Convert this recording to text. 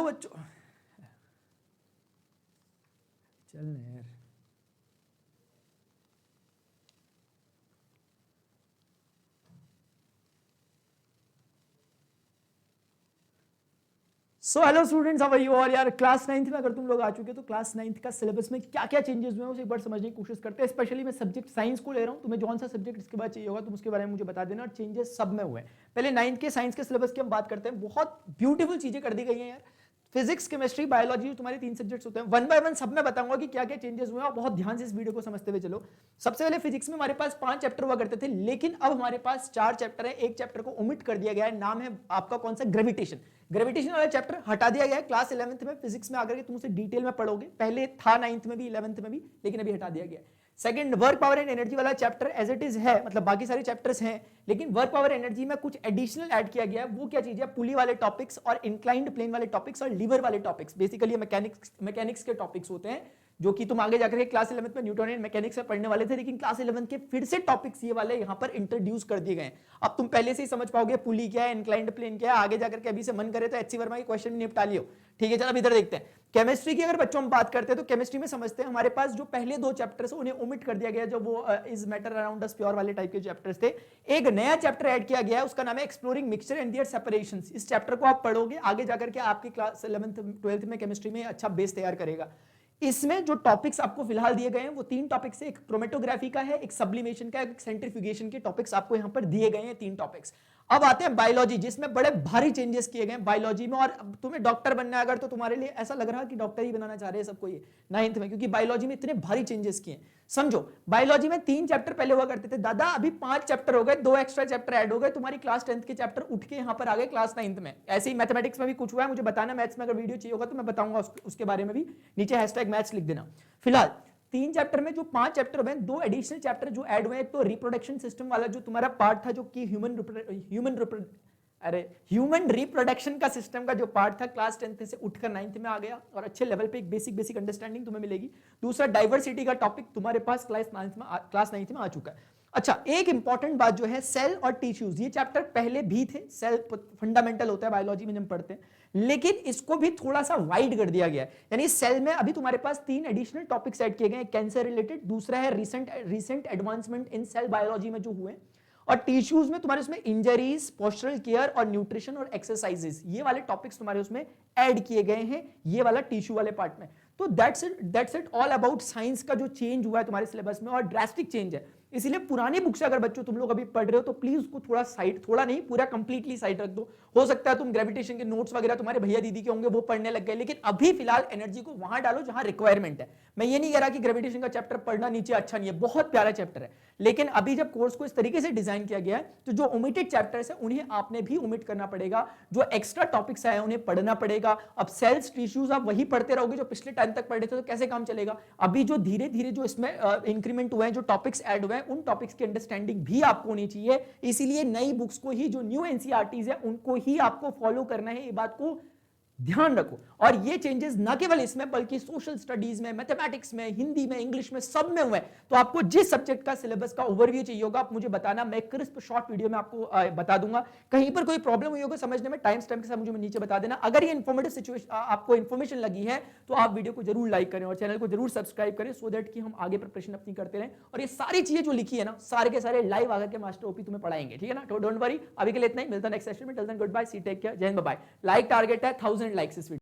बच्चों, चल ना यार। So hello students, how are you all. यार क्लास 9th में अगर तुम लोग आ चुके हो तो क्लास 9th का सिलेबस में क्या क्या चेंजेस हुए हैं उसे एक बार समझने की कोशिश करते हैं। स्पेशली मैं सब्जेक्ट साइंस को ले रहा हूं, तुम्हें जौन सा सब्जेक्ट इसके बाद चाहिए होगा तुम उसके बारे में मुझे बता देना। और चेंजेस सब में हुए हैं। पहले 9th के साइंस के सिलेबस की हम बात करते हैं। बहुत ब्यूटीफुल चीजें कर दी गई हैं यार। फिजिक्स, केमिस्ट्री, बायोलॉजी, तुम्हारे 3 सब्जेक्ट्स होते हैं। वन बाय वन सब में बताऊंगा कि क्या क्या चेंजेस हुए हैं, और बहुत ध्यान से इस वीडियो को समझते हुए चलो। सबसे पहले फिजिक्स में हमारे पास 5 चैप्टर हुआ करते थे, लेकिन अब हमारे पास 4 चैप्टर है। एक चैप्टर को ओमिट कर दिया गया है, नाम है आपका कौन सा, ग्रेविटेशन। ग्रेविटेशन वाला चैप्टर हटा दिया गया है। क्लास 11th में फिजिक्स में आकर के तुम उसे डिटेल में पढ़ोगे, पहले था 9th में भी 11th में भी, लेकिन अभी हटा दिया गया है। Second, work power and energy वाला चैप्टर एज इट इज है, मतलब बाकी सारे चैप्टर्स हैं, लेकिन वर्क पावर एनर्जी में कुछ एडिशनल ऐड किया गया है। वो क्या चीज है, पुली वाले टॉपिक्स और इंक्लाइंड प्लेन वाले टॉपिक्स और लीवर वाले टॉपिक्स, बेसिकली मैकेनिक्स के टॉपिक्स होते हैं, जो कि तुम आगे जाकर के क्लास 11th में न्यूटोनियन मैकेनिक्स में पढ़ने वाले थे, लेकिन क्लास 11th के फिर से टॉपिक्स ये वाले यहां पर इंट्रोड्यूस कर दिए गए हैं। अब तुम पहले से ही समझ पाओगे पुली क्या है, इंक्लाइंड प्लेन क्या है। आगे जाकर के अभी से मन करे तो एचसी वर्मा के क्वेश्चन भी निपटा लियो। ठीक है, चलो अब इधर देखते हैं। केमिस्ट्री की अगर बच्चों हम बात करते हैं तो केमिस्ट्री में समझते हैं हमारे पास जो पहले 2 चैप्टर्स उन्हें ओमिट कर दिया गया, जो वो is matter around us pure वाले टाइप के चैप्टर्स थे। एक नया चैप्टर ऐड किया गया है, उसका नाम है exploring mixture and their separations. इस चैप्टर को आप पढ़ोगे, आगे जाकर के आपकी क्लास 11th 12th में केमिस्ट्री में अच्छा बेस तैयार करेगा। इसमें जो टॉपिक्स आपको फिलहाल दिए गए हैं वो 3 टॉपिक्स है। एक क्रोमेटोग्राफी का है, एक सब्लिमेशन का है, एक सेंट्रीफ्यूगेशन के टॉपिक्स आपको यहां पर दिए गए हैं, 3 टॉपिक्स। अब आते हैं बायोलॉजी, जिसमें बड़े भारी चेंजेस किए गए बायोलॉजी में। और तुम्हें डॉक्टर बनना है अगर, तो तुम्हारे लिए ऐसा लग रहा है कि डॉक्टर ही बनाना चाह रहे हैं सबको ये 9th में, क्योंकि बायोलॉजी में इतने भारी चेंजेस किए। समझो, बायोलॉजी में 3 चैप्टर पहले हुआ करते थे दादा, अभी 5 चैप्टर हो गए, 2 एक्स्ट्रा चैप्टर ऐड हो गए। तुम्हारी क्लास 10th के चैप्टर उठ के यहां पर आ गए क्लास 9th में। ऐसे ही मैथमेटिक्स में भी कुछ हुआ है, मुझे बताना। मैथ्स में अगर वीडियो चाहिए होगा तो मैं बताऊंगा उसके बारे में भी, नीचे #मैथ्स लिख देना। फिलहाल 3 चैप्टर में जो 5 चैप्टर हुए, 2 एडिशनल चैप्टर जो ऐड हुए। तो रिप्रोडक्शन सिस्टम वाला जो तुम्हारा पार्ट था, जो कि ह्यूमन रिप्रोडक्शन का सिस्टम का जो पार्ट था, क्लास 10th से उठकर 9th में आ गया, और अच्छे लेवल पे एक बेसिक अंडरस्टैंडिंग तुम्हें मिलेगी। दूसरा, डाइवर्सिटी का टॉपिक तुम्हारे पास क्लास 9th में आ चुका है। अच्छा, एक इंपॉर्टेंट बात जो है, सेल और टिश्यूज, ये चैप्टर पहले भी थे। सेल फंडामेंटल होता है बायोलॉजी में जब पढ़ते हैं, लेकिन इसको भी थोड़ा सा वाइड कर दिया गया है। यानी सेल में अभी तुम्हारे पास 3 एडिशनल टॉपिक्स ऐड किए गए हैं, कैंसर रिलेटेड। दूसरा है recent advancement in cell biology में जो हुए। और टिश्यूज में तुम्हारे उसमें इंजरीज, पोस्चरल केयर और न्यूट्रिशन और एक्सरसाइजेस, ये वाले टॉपिक्स तुम्हारे उसमें ऐड किए गए हैं, ये वाला टिश्यू वाले पार्ट में। तो that's it all about science का जो चेंज हुआ है तुम्हारे सिलेबस में, और ड्रास्टिक चेंज है। इसलिए पुरानी बुक से अगर बच्चों तुम लोग अभी पढ़ रहे हो तो प्लीज उसको थोड़ा नहीं, पूरा कंप्लीटली साइड रख दो। हो सकता है तुम ग्रेविटेशन के नोट्स वगैरह तुम्हारे भैया दीदी के होंगे, वो पढ़ने लग गए, लेकिन अभी फिलहाल एनर्जी को वहां डालो जहां रिक्वायरमेंट है। मैं ये नहीं कह रहा कि ग्रेविटेशन का चैप्टर पढ़ना नीचे अच्छा नहीं है, बहुत प्यारा चैप्टर है, लेकिन अभी जब कोर्स को इस तरीके से डिजाइन किया गया है तो जो ओमिटेड चैप्टर्स है उन्हें आपने भी ओमिट करना पड़ेगा। जो एक्स्ट्रा टॉपिक्स आए उन्हें पढ़ना पड़ेगा। अब सेल्स, टिश्यूज आप वही पढ़ते रहोगे जो पिछले टाइम तक पढ़े थे, तो कैसे काम चलेगा। अभी जो धीरे धीरे जो इसमें इंक्रीमेंट हुए हैं, जो टॉपिक्स ऐड हुए हैं, उन टॉपिक्स की अंडरस्टैंडिंग भी आपको होनी चाहिए। इसीलिए नई बुक्स को ही, जो न्यू एनसीईआरटीज है, उनको ही आपको फॉलो करना है। ये बात को ध्यान रखो। और ये चेंजेस ना केवल इसमें बल्कि सोशल स्टडीज में, मैथमेटिक्स में, हिंदी में, इंग्लिश में, सब में हुए। तो आपको जिस सब्जेक्ट का सिलेबस का ओवरव्यू चाहिए होगा आप मुझे बताना, मैं क्रिस्प शॉर्ट वीडियो में आपको बता दूंगा। कहीं पर कोई प्रॉब्लम हुई होगा समझने में, टाइम स्टैम्प के साथ मुझे नीचे बता देना। अगर ये इंफॉर्मेटिव सिचुएशन आपको इंफॉर्मेशन लगी है तो आप वीडियो को जरूर लाइक करें और चैनल को जरूर सब्सक्राइब करें, सो दैट कि हम आगे प्रिपरेशन अपनी करते रहें। और ये सारी चीजें जो लिखी है ना, सारे के सारे लाइव आकर के मास्टर ओपी तुम्हें पढ़ाएंगे, ठीक है ना। डोंट वरी, अभी के लिए इतना ही। मिलता है नेक्स्ट सेशन में। टिल देन गुड बाय, सी टेक केयर, जय हिंद, बाय। लाइक टारगेट है 1000 लाइक्स इस वीडियो।